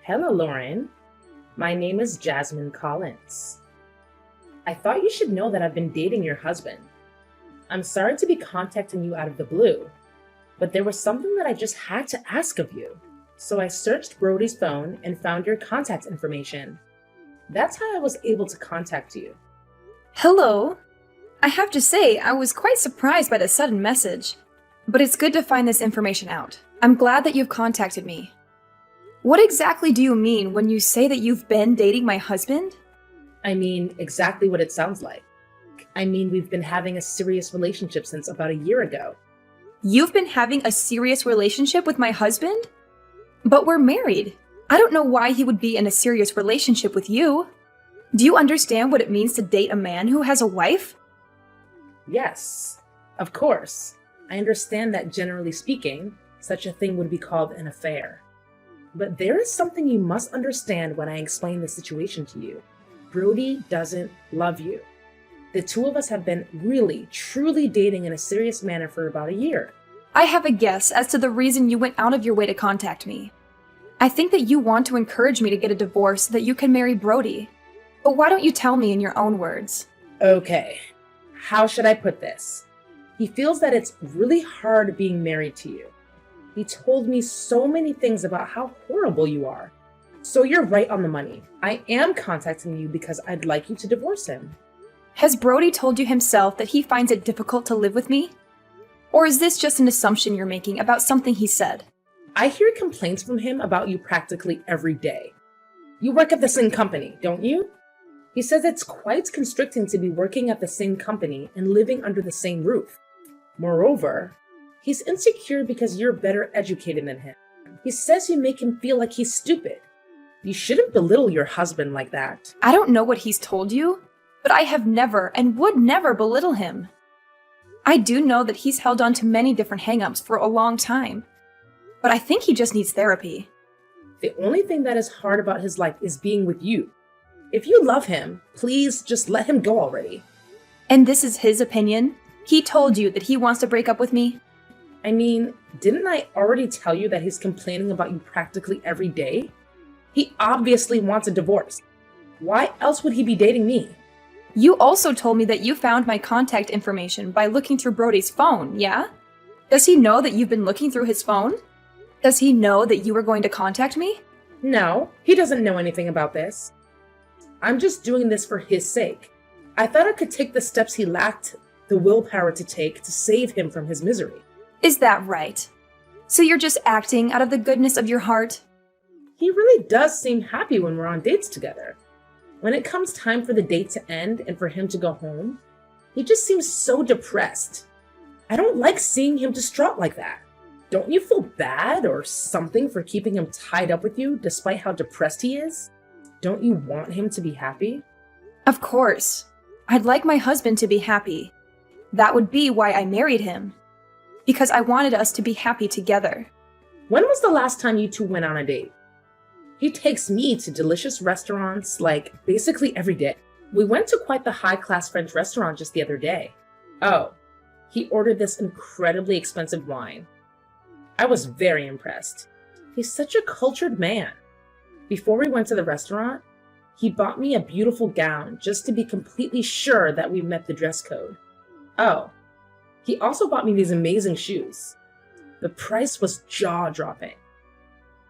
Hello, Lauren. My name is Jasmine Collins. I thought you should know that I've been dating your husband. I'm sorry to be contacting you out of the blue, but there was something that I just had to ask of you. So I searched Brody's phone and found your contact information. That's how I was able to contact you. Hello. I have to say, I was quite surprised by the sudden message, but it's good to find this information out. I'm glad that you've contacted me. What exactly do you mean when you say that you've been dating my husband? I mean exactly what it sounds like. I mean, we've been having a serious relationship since about a year ago. You've been having a serious relationship with my husband? But we're married. I don't know why he would be in a serious relationship with you. Do you understand what it means to date a man who has a wife? Yes, of course. I understand that generally speaking, such a thing would be called an affair. But there is something you must understand when I explain the situation to you. Brody doesn't love you. The two of us have been really, truly dating in a serious manner for about a year. I have a guess as to the reason you went out of your way to contact me. I think that you want to encourage me to get a divorce so that you can marry Brody. But why don't you tell me in your own words? Okay, how should I put this? He feels that it's really hard being married to you. He told me so many things about how horrible you are. So you're right on the money. I am contacting you because I'd like you to divorce him. Has Brody told you himself that he finds it difficult to live with me? Or is this just an assumption you're making about something he said? I hear complaints from him about you practically every day. You work at the same company, don't you? He says it's quite constricting to be working at the same company and living under the same roof. Moreover, he's insecure because you're better educated than him. He says you make him feel like he's stupid. You shouldn't belittle your husband like that. I don't know what he's told you, but I have never and would never belittle him. I do know that he's held on to many different hang-ups for a long time, but I think he just needs therapy. The only thing that is hard about his life is being with you. If you love him, please just let him go already. And this is his opinion? He told you that he wants to break up with me? I mean, didn't I already tell you that he's complaining about you practically every day? He obviously wants a divorce. Why else would he be dating me? You also told me that you found my contact information by looking through Brody's phone, yeah? Does he know that you've been looking through his phone? Does he know that you were going to contact me? No, he doesn't know anything about this. I'm just doing this for his sake. I thought I could take the steps he lacked the willpower to take to save him from his misery. Is that right? So you're just acting out of the goodness of your heart? He really does seem happy when we're on dates together. When it comes time for the date to end and for him to go home, he just seems so depressed. I don't like seeing him distraught like that. Don't you feel bad or something for keeping him tied up with you despite how depressed he is? Don't you want him to be happy? Of course. I'd like my husband to be happy. That would be why I married him. Because I wanted us to be happy together. When was the last time you two went on a date? He takes me to delicious restaurants, like, basically every day. We went to quite the high-class French restaurant just the other day. Oh, he ordered this incredibly expensive wine. I was very impressed. He's such a cultured man. Before we went to the restaurant, he bought me a beautiful gown just to be completely sure that we met the dress code. Oh, he also bought me these amazing shoes. The price was jaw-dropping.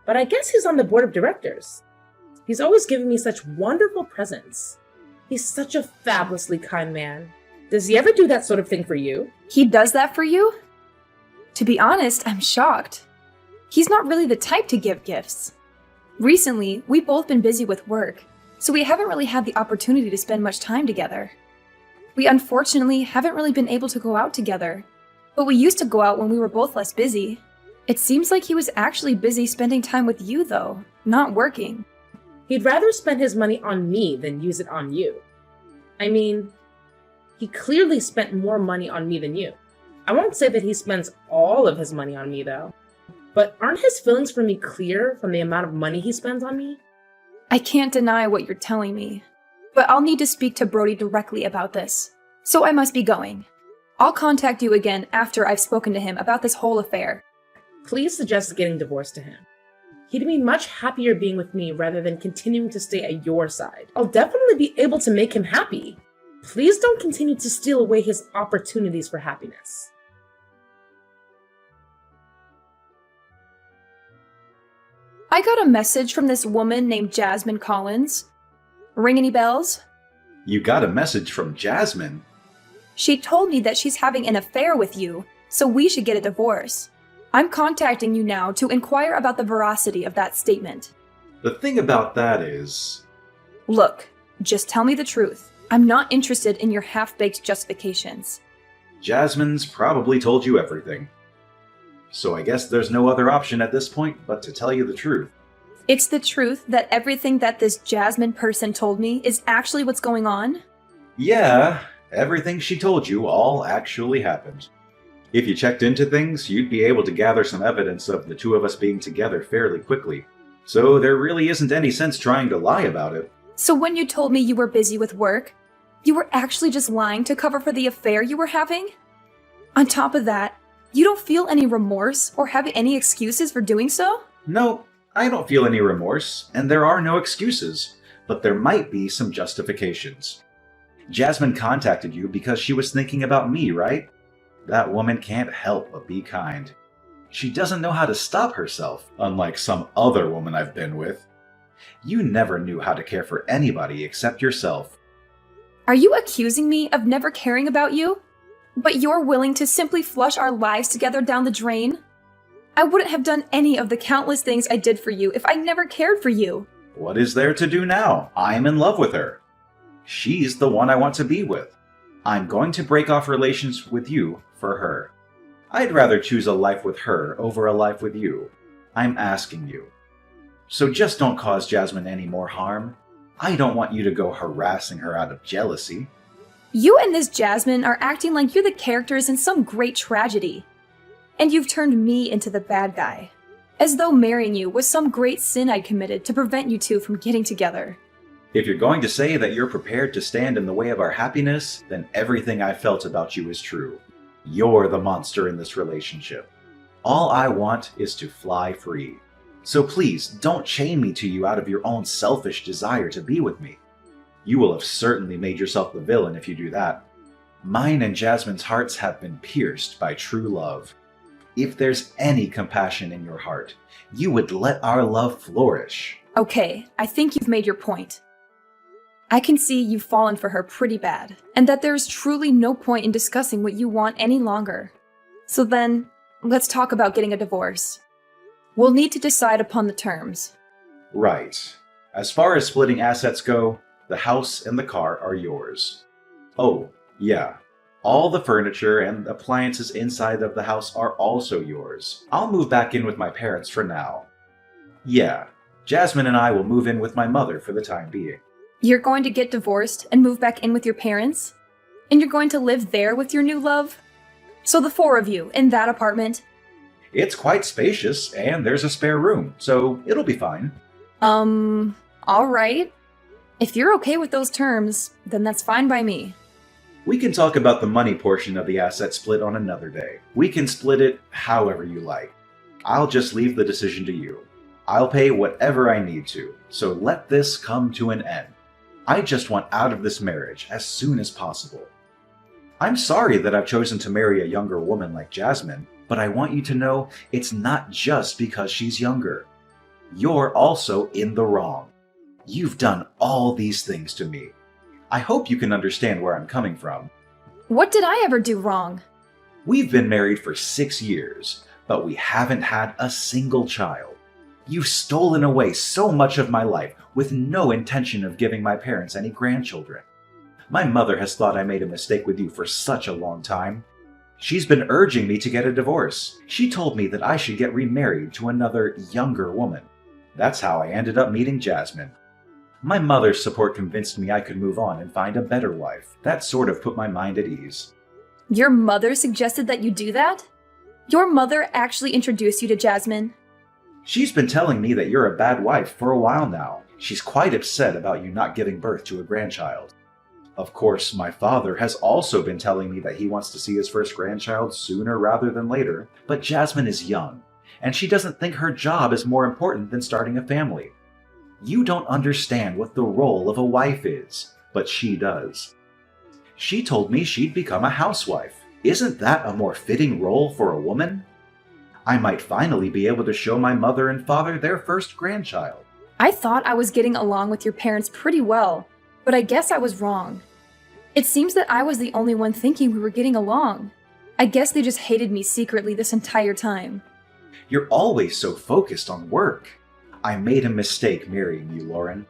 But I guess he's on the board of directors. He's always giving me such wonderful presents. He's such a fabulously kind man. Does he ever do that sort of thing for you? He does that for you? To be honest, I'm shocked. He's not really the type to give gifts. Recently, we've both been busy with work, so we haven't really had the opportunity to spend much time together. We unfortunately haven't really been able to go out together, but we used to go out when we were both less busy. It seems like he was actually busy spending time with you, though, not working. He'd rather spend his money on me than use it on you. I mean, he clearly spent more money on me than you. I won't say that he spends all of his money on me, though. But aren't his feelings for me clear from the amount of money he spends on me? I can't deny what you're telling me, but I'll need to speak to Brody directly about this. So I must be going. I'll contact you again after I've spoken to him about this whole affair. Please suggest getting divorced to him. He'd be much happier being with me rather than continuing to stay at your side. I'll definitely be able to make him happy. Please don't continue to steal away his opportunities for happiness. I got a message from this woman named Jasmine Collins. Ring any bells? You got a message from Jasmine? She told me that she's having an affair with you, so we should get a divorce. I'm contacting you now to inquire about the veracity of that statement. The thing about that is... Look, just tell me the truth. I'm not interested in your half-baked justifications. Jasmine's probably told you everything. So I guess there's no other option at this point but to tell you the truth. It's the truth that everything that this Jasmine person told me is actually what's going on? Yeah, everything she told you all actually happened. If you checked into things, you'd be able to gather some evidence of the two of us being together fairly quickly. So there really isn't any sense trying to lie about it. So when you told me you were busy with work, you were actually just lying to cover for the affair you were having? On top of that, you don't feel any remorse or have any excuses for doing so? No, I don't feel any remorse, and there are no excuses, but there might be some justifications. Jasmine contacted you because she was thinking about me, right? That woman can't help but be kind. She doesn't know how to stop herself, unlike some other woman I've been with. You never knew how to care for anybody except yourself. Are you accusing me of never caring about you? But you're willing to simply flush our lives together down the drain? I wouldn't have done any of the countless things I did for you if I never cared for you. What is there to do now? I'm in love with her. She's the one I want to be with. I'm going to break off relations with you for her. I'd rather choose a life with her over a life with you. I'm asking you. So just don't cause Jasmine any more harm. I don't want you to go harassing her out of jealousy. You and this Jasmine are acting like you're the characters in some great tragedy. And you've turned me into the bad guy. As though marrying you was some great sin I'd committed to prevent you two from getting together. If you're going to say that you're prepared to stand in the way of our happiness, then everything I felt about you is true. You're the monster in this relationship. All I want is to fly free. So please, don't chain me to you out of your own selfish desire to be with me. You will have certainly made yourself the villain if you do that. Mine and Jasmine's hearts have been pierced by true love. If there's any compassion in your heart, you would let our love flourish. Okay, I think you've made your point. I can see you've fallen for her pretty bad, and that there's truly no point in discussing what you want any longer. So then, let's talk about getting a divorce. We'll need to decide upon the terms. Right. As far as splitting assets go, the house and the car are yours. Oh, yeah. All the furniture and appliances inside of the house are also yours. I'll move back in with my parents for now. Yeah, Jasmine and I will move in with my mother for the time being. You're going to get divorced and move back in with your parents? And you're going to live there with your new love? So the four of you in that apartment? It's quite spacious, and there's a spare room, so it'll be fine. Alright. If you're okay with those terms, then that's fine by me. We can talk about the money portion of the asset split on another day. We can split it however you like. I'll just leave the decision to you. I'll pay whatever I need to, so let this come to an end. I just want out of this marriage as soon as possible. I'm sorry that I've chosen to marry a younger woman like Jasmine, but I want you to know it's not just because she's younger. You're also in the wrong. You've done all these things to me. I hope you can understand where I'm coming from. What did I ever do wrong? We've been married for 6 years, but we haven't had a single child. You've stolen away so much of my life with no intention of giving my parents any grandchildren. My mother has thought I made a mistake with you for such a long time. She's been urging me to get a divorce. She told me that I should get remarried to another younger woman. That's how I ended up meeting Jasmine. My mother's support convinced me I could move on and find a better wife. That sort of put my mind at ease. Your mother suggested that you do that? Your mother actually introduced you to Jasmine? She's been telling me that you're a bad wife for a while now. She's quite upset about you not giving birth to a grandchild. Of course, my father has also been telling me that he wants to see his first grandchild sooner rather than later, but Jasmine is young, and she doesn't think her job is more important than starting a family. You don't understand what the role of a wife is, but she does. She told me she'd become a housewife. Isn't that a more fitting role for a woman? I might finally be able to show my mother and father their first grandchild. I thought I was getting along with your parents pretty well, but I guess I was wrong. It seems that I was the only one thinking we were getting along. I guess they just hated me secretly this entire time. You're always so focused on work. I made a mistake marrying you, Lauren.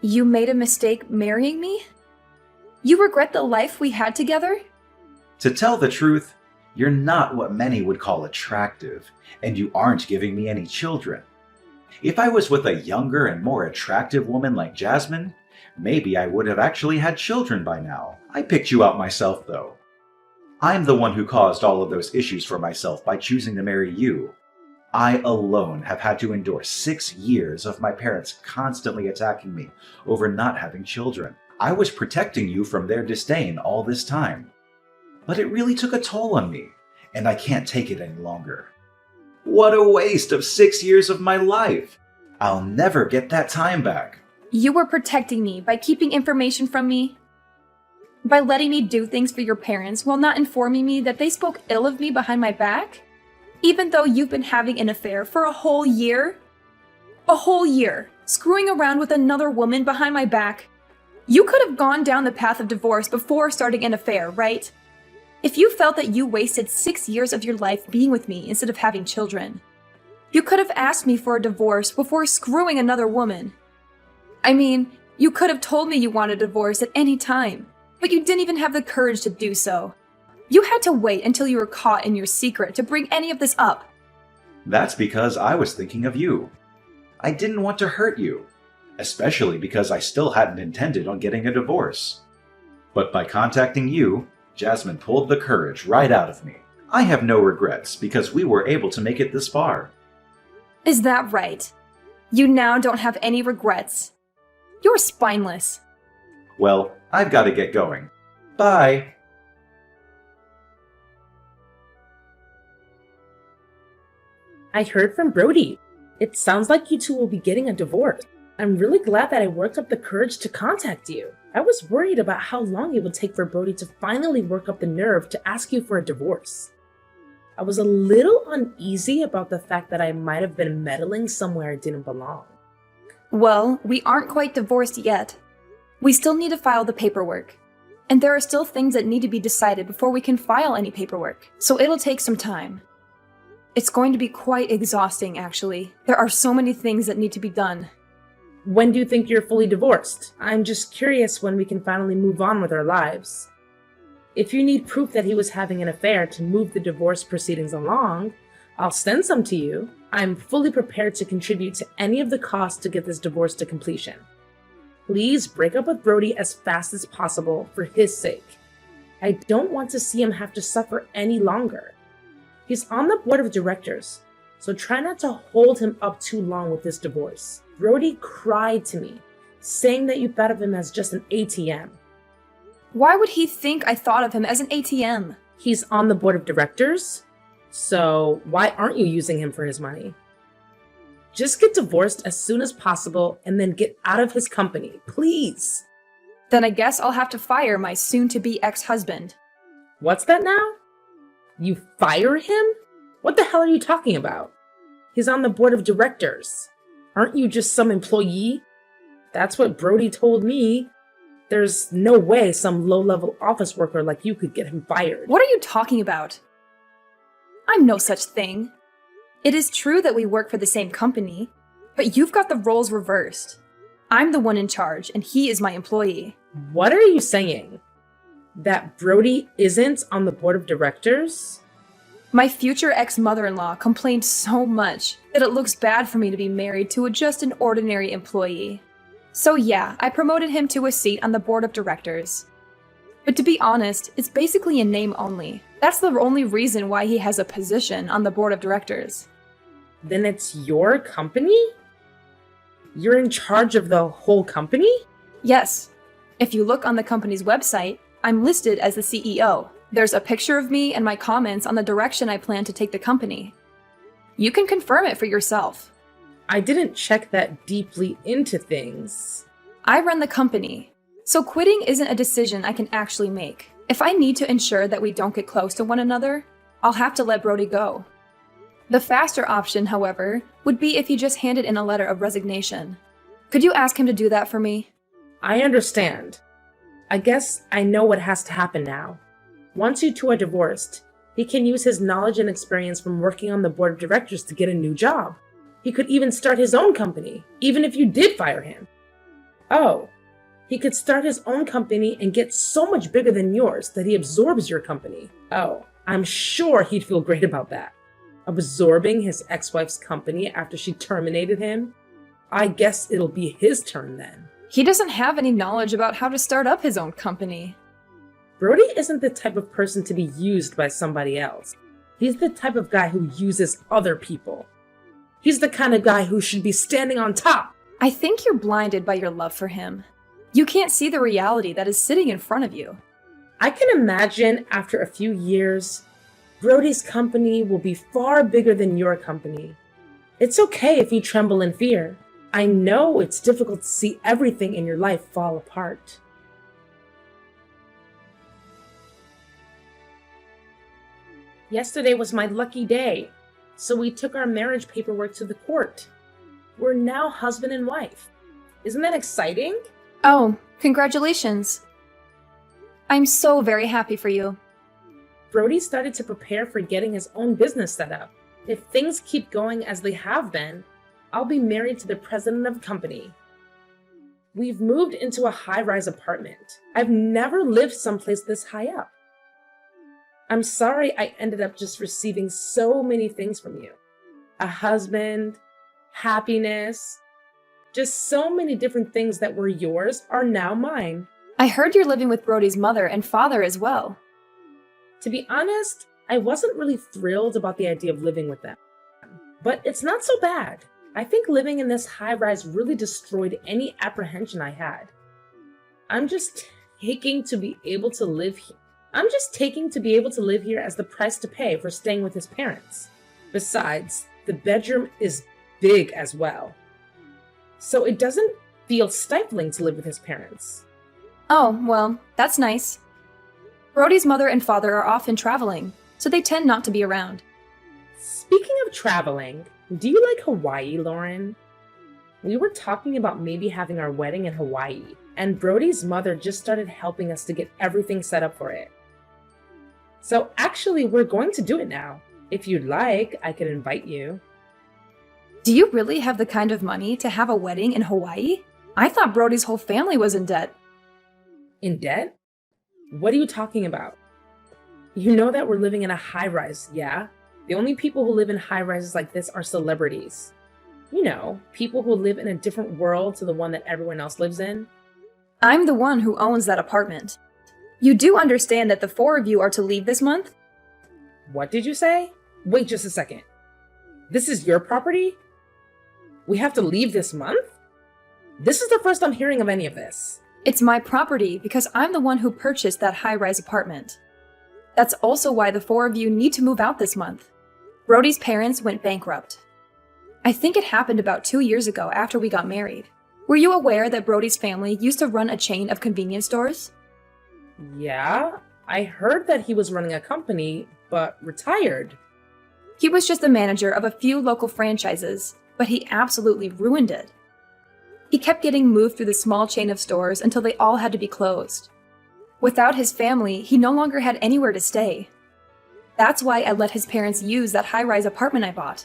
You made a mistake marrying me? You regret the life we had together? To tell the truth, you're not what many would call attractive, and you aren't giving me any children. If I was with a younger and more attractive woman like Jasmine, maybe I would have actually had children by now. I picked you out myself, though. I'm the one who caused all of those issues for myself by choosing to marry you. I alone have had to endure 6 years of my parents constantly attacking me over not having children. I was protecting you from their disdain all this time. But it really took a toll on me, and I can't take it any longer. What a waste of 6 years of my life! I'll never get that time back. You were protecting me by keeping information from me? By letting me do things for your parents while not informing me that they spoke ill of me behind my back? Even though you've been having an affair for a whole year? A whole year, screwing around with another woman behind my back? You could have gone down the path of divorce before starting an affair, right? If you felt that you wasted 6 years of your life being with me instead of having children, you could have asked me for a divorce before screwing another woman. I mean, you could have told me you wanted a divorce at any time, but you didn't even have the courage to do so. You had to wait until you were caught in your secret to bring any of this up. That's because I was thinking of you. I didn't want to hurt you, especially because I still hadn't intended on getting a divorce. But by contacting you, Jasmine pulled the courage right out of me. I have no regrets because we were able to make it this far. Is that right? You now don't have any regrets. You're spineless. Well, I've got to get going. Bye! I heard from Brody. It sounds like you two will be getting a divorce. I'm really glad that I worked up the courage to contact you. I was worried about how long it would take for Brody to finally work up the nerve to ask you for a divorce. I was a little uneasy about the fact that I might have been meddling somewhere I didn't belong. Well, we aren't quite divorced yet. We still need to file the paperwork. And there are still things that need to be decided before we can file any paperwork, so it'll take some time. It's going to be quite exhausting, actually. There are so many things that need to be done. When do you think you're fully divorced? I'm just curious when we can finally move on with our lives. If you need proof that he was having an affair to move the divorce proceedings along, I'll send some to you. I'm fully prepared to contribute to any of the costs to get this divorce to completion. Please break up with Brody as fast as possible for his sake. I don't want to see him have to suffer any longer. He's on the board of directors, so try not to hold him up too long with this divorce. Brody cried to me, saying that you thought of him as just an ATM. Why would he think I thought of him as an ATM? He's on the board of directors, so why aren't you using him for his money? Just get divorced as soon as possible and then get out of his company, please. Then I guess I'll have to fire my soon-to-be ex-husband. What's that now? You fire him? What the hell are you talking about? He's on the board of directors. Aren't you just some employee? That's what Brody told me. There's no way some low-level office worker like you could get him fired. What are you talking about? I'm no such thing. It is true that we work for the same company, but you've got the roles reversed. I'm the one in charge, and he is my employee. What are you saying? That Brody isn't on the board of directors? My future ex-mother-in-law complained so much that it looks bad for me to be married to just an ordinary employee. So yeah, I promoted him to a seat on the board of directors. But to be honest, it's basically a name only. That's the only reason why he has a position on the board of directors. Then it's your company? You're in charge of the whole company? Yes. If you look on the company's website, I'm listed as the CEO. There's a picture of me and my comments on the direction I plan to take the company. You can confirm it for yourself. I didn't check that deeply into things. I run the company, so quitting isn't a decision I can actually make. If I need to ensure that we don't get close to one another, I'll have to let Brody go. The faster option, however, would be if he just handed in a letter of resignation. Could you ask him to do that for me? I understand. I guess I know what has to happen now. Once you two are divorced, he can use his knowledge and experience from working on the board of directors to get a new job. He could even start his own company, even if you did fire him. Oh, he could start his own company and get so much bigger than yours that he absorbs your company. Oh, I'm sure he'd feel great about that. Absorbing his ex-wife's company after she terminated him? I guess it'll be his turn then. He doesn't have any knowledge about how to start up his own company. Brody isn't the type of person to be used by somebody else. He's the type of guy who uses other people. He's the kind of guy who should be standing on top. I think you're blinded by your love for him. You can't see the reality that is sitting in front of you. I can imagine after a few years, Brody's company will be far bigger than your company. It's okay if you tremble in fear. I know it's difficult to see everything in your life fall apart. Yesterday was my lucky day, so we took our marriage paperwork to the court. We're now husband and wife. Isn't that exciting? Oh, congratulations. I'm so very happy for you. Brody started to prepare for getting his own business set up. If things keep going as they have been, I'll be married to the president of the company. We've moved into a high-rise apartment. I've never lived someplace this high up. I'm sorry I ended up just receiving so many things from you. A husband, happiness, just so many different things that were yours are now mine. I heard you're living with Brody's mother and father as well. To be honest, I wasn't really thrilled about the idea of living with them. But it's not so bad. I think living in this high-rise really destroyed any apprehension I had. I'm just taking to be able to live here. As the price to pay for staying with his parents. Besides, the bedroom is big as well. So it doesn't feel stifling to live with his parents. Oh, well, that's nice. Brody's mother and father are often traveling, so they tend not to be around. Speaking of traveling, do you like Hawaii, Lauren? We were talking about maybe having our wedding in Hawaii, and Brody's mother just started helping us to get everything set up for it. So actually, we're going to do it now. If you'd like, I could invite you. Do you really have the kind of money to have a wedding in Hawaii? I thought Brody's whole family was in debt. In debt? What are you talking about? You know that we're living in a high-rise, yeah? The only people who live in high-rises like this are celebrities. You know, people who live in a different world to the one that everyone else lives in. I'm the one who owns that apartment. You do understand that the four of you are to leave this month? What did you say? Wait just a second. This is your property? We have to leave this month? This is the first I'm hearing of any of this. It's my property because I'm the one who purchased that high-rise apartment. That's also why the four of you need to move out this month. Brody's parents went bankrupt. I think it happened about 2 years ago after we got married. Were you aware that Brody's family used to run a chain of convenience stores? Yeah, I heard that he was running a company, but retired. He was just the manager of a few local franchises, but he absolutely ruined it. He kept getting moved through the small chain of stores until they all had to be closed. Without his family, he no longer had anywhere to stay. That's why I let his parents use that high-rise apartment I bought.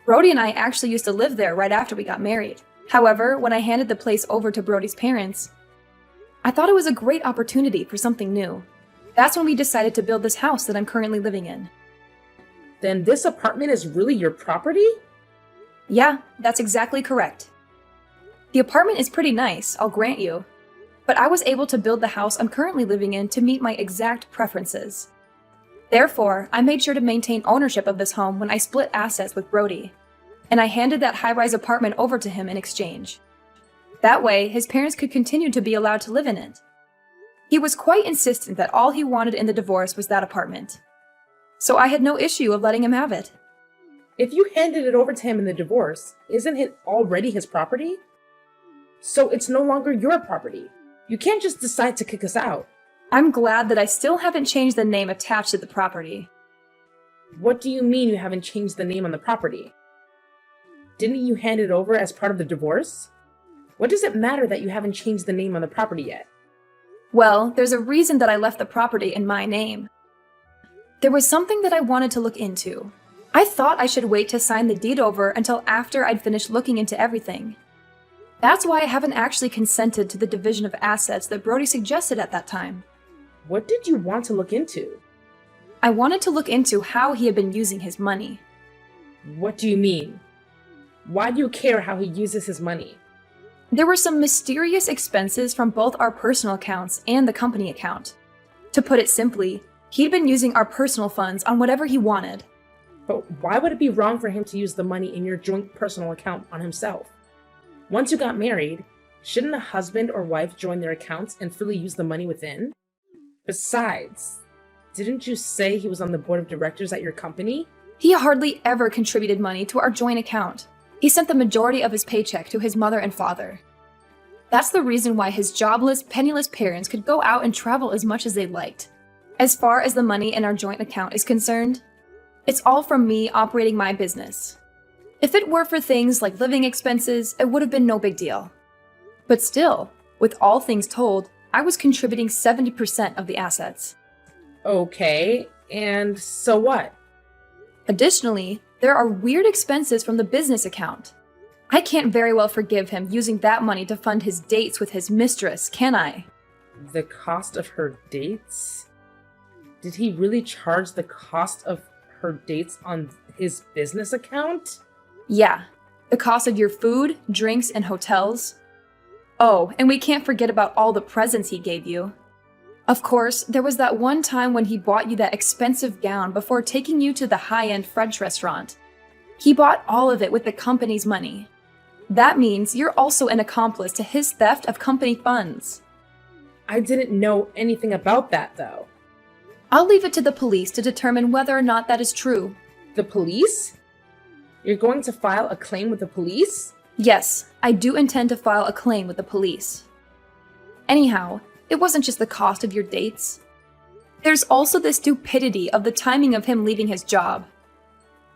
Brody and I actually used to live there right after we got married. However, when I handed the place over to Brody's parents, I thought it was a great opportunity for something new. That's when we decided to build this house that I'm currently living in. Then this apartment is really your property? Yeah, that's exactly correct. The apartment is pretty nice, I'll grant you. But I was able to build the house I'm currently living in to meet my exact preferences. Therefore, I made sure to maintain ownership of this home when I split assets with Brody, and I handed that high-rise apartment over to him in exchange. That way, his parents could continue to be allowed to live in it. He was quite insistent that all he wanted in the divorce was that apartment. So I had no issue of letting him have it. If you handed it over to him in the divorce, isn't it already his property? So it's no longer your property. You can't just decide to kick us out. I'm glad that I still haven't changed the name attached to the property. What do you mean you haven't changed the name on the property? Didn't you hand it over as part of the divorce? What does it matter that you haven't changed the name on the property yet? Well, there's a reason that I left the property in my name. There was something that I wanted to look into. I thought I should wait to sign the deed over until after I'd finished looking into everything. That's why I haven't actually consented to the division of assets that Brody suggested at that time. What did you want to look into? I wanted to look into how he had been using his money. What do you mean? Why do you care how he uses his money? There were some mysterious expenses from both our personal accounts and the company account. To put it simply, he'd been using our personal funds on whatever he wanted. But why would it be wrong for him to use the money in your joint personal account on himself? Once you got married, shouldn't a husband or wife join their accounts and freely use the money within? Besides, didn't you say he was on the board of directors at your company? He hardly ever contributed money to our joint account. He sent the majority of his paycheck to his mother and father. That's the reason why his jobless, penniless parents could go out and travel as much as they liked. As far as the money in our joint account is concerned, it's all from me operating my business. If it were for things like living expenses, it would have been no big deal. But still, with all things told, I was contributing 70% of the assets. Okay, and so what? Additionally, there are weird expenses from the business account. I can't very well forgive him using that money to fund his dates with his mistress, can I? The cost of her dates? Did he really charge the cost of her dates on his business account? Yeah, the cost of your food, drinks, and hotels. Oh, and we can't forget about all the presents he gave you. Of course, there was that one time when he bought you that expensive gown before taking you to the high-end French restaurant. He bought all of it with the company's money. That means you're also an accomplice to his theft of company funds. I didn't know anything about that, though. I'll leave it to the police to determine whether or not that is true. The police? You're going to file a claim with the police? Yes, I do intend to file a claim with the police. Anyhow, it wasn't just the cost of your dates. There's also the stupidity of the timing of him leaving his job.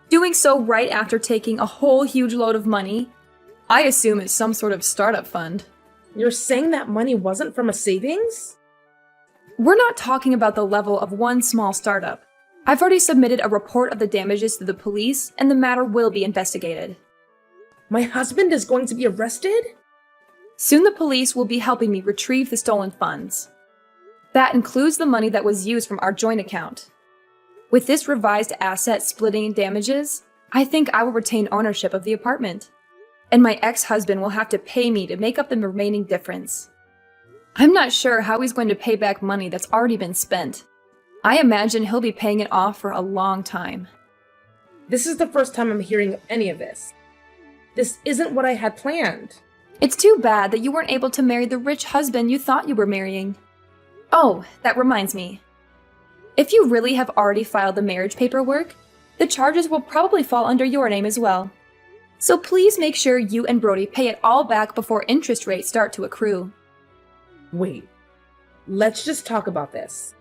Doing so right after taking a whole huge load of money, I assume it's some sort of startup fund. You're saying that money wasn't from a savings? We're not talking about the level of one small startup. I've already submitted a report of the damages to the police, and the matter will be investigated. My husband is going to be arrested? Soon the police will be helping me retrieve the stolen funds. That includes the money that was used from our joint account. With this revised asset splitting and damages, I think I will retain ownership of the apartment. And my ex-husband will have to pay me to make up the remaining difference. I'm not sure how he's going to pay back money that's already been spent. I imagine he'll be paying it off for a long time. This is the first time I'm hearing of any of this. This isn't what I had planned. It's too bad that you weren't able to marry the rich husband you thought you were marrying. Oh, that reminds me. If you really have already filed the marriage paperwork, the charges will probably fall under your name as well. So please make sure you and Brody pay it all back before interest rates start to accrue. Wait, let's just talk about this.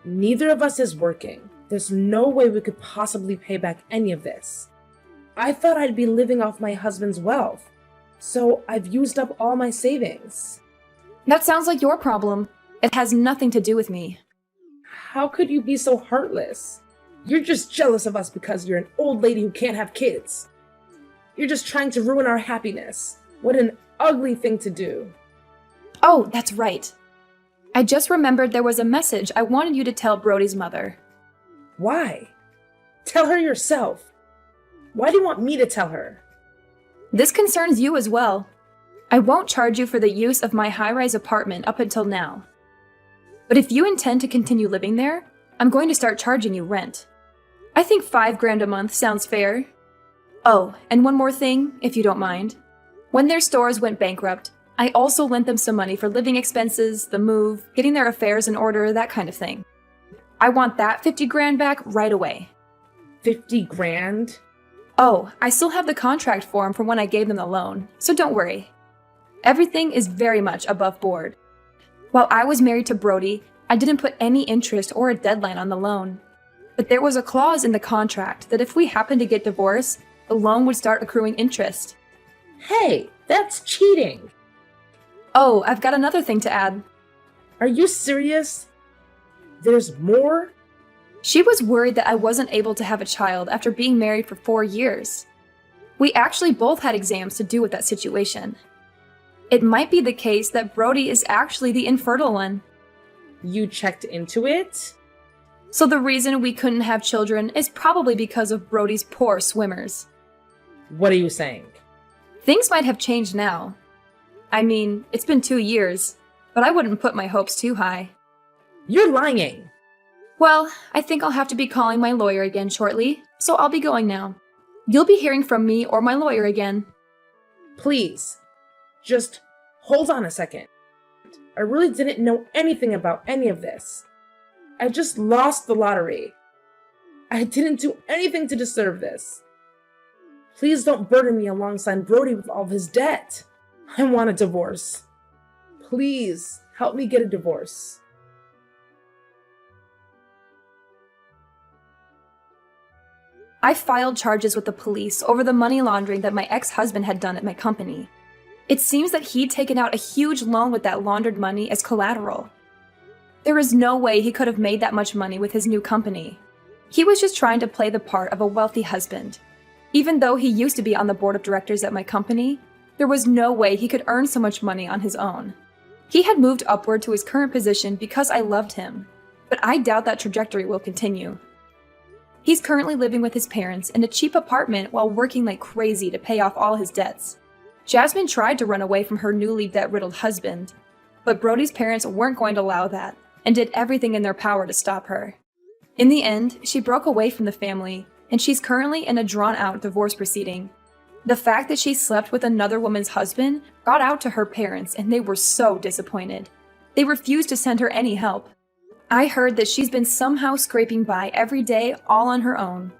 Neither of us is working. There's no way we could possibly pay back any of this. I thought I'd be living off my husband's wealth, so I've used up all my savings. That sounds like your problem. It has nothing to do with me. How could you be so heartless? You're just jealous of us because you're an old lady who can't have kids. You're just trying to ruin our happiness. What an ugly thing to do. Oh, that's right. I just remembered there was a message I wanted you to tell Brody's mother. Why? Tell her yourself. Why do you want me to tell her? This concerns you as well. I won't charge you for the use of my high-rise apartment up until now. But if you intend to continue living there, I'm going to start charging you rent. I think $5,000 a month sounds fair. Oh, and one more thing, if you don't mind. When their stores went bankrupt, I also lent them some money for living expenses, the move, getting their affairs in order, that kind of thing. I want that $50,000 back right away. $50,000? Oh, I still have the contract form from when I gave them the loan, so don't worry. Everything is very much above board. While I was married to Brody, I didn't put any interest or a deadline on the loan. But there was a clause in the contract that if we happened to get divorced, the loan would start accruing interest. Hey, that's cheating. Oh, I've got another thing to add. Are you serious? There's more? She was worried that I wasn't able to have a child after being married for 4 years. We actually both had exams to do with that situation. It might be the case that Brody is actually the infertile one. You checked into it? So the reason we couldn't have children is probably because of Brody's poor swimmers. What are you saying? Things might have changed now. I mean, it's been 2 years, but I wouldn't put my hopes too high. You're lying. Well, I think I'll have to be calling my lawyer again shortly, so I'll be going now. You'll be hearing from me or my lawyer again. Please, just hold on a second. I really didn't know anything about any of this. I just lost the lottery. I didn't do anything to deserve this. Please don't burden me alongside Brody with all of his debt. I want a divorce. Please help me get a divorce. I filed charges with the police over the money laundering that my ex-husband had done at my company. It seems that he'd taken out a huge loan with that laundered money as collateral. There is no way he could have made that much money with his new company. He was just trying to play the part of a wealthy husband. Even though he used to be on the board of directors at my company, there was no way he could earn so much money on his own. He had moved upward to his current position because I loved him, but I doubt that trajectory will continue. He's currently living with his parents in a cheap apartment while working like crazy to pay off all his debts. Jasmine tried to run away from her newly debt-riddled husband, but Brody's parents weren't going to allow that and did everything in their power to stop her. In the end, she broke away from the family, and she's currently in a drawn-out divorce proceeding. The fact that she slept with another woman's husband got out to her parents, and they were so disappointed. They refused to send her any help. I heard that she's been somehow scraping by every day all on her own.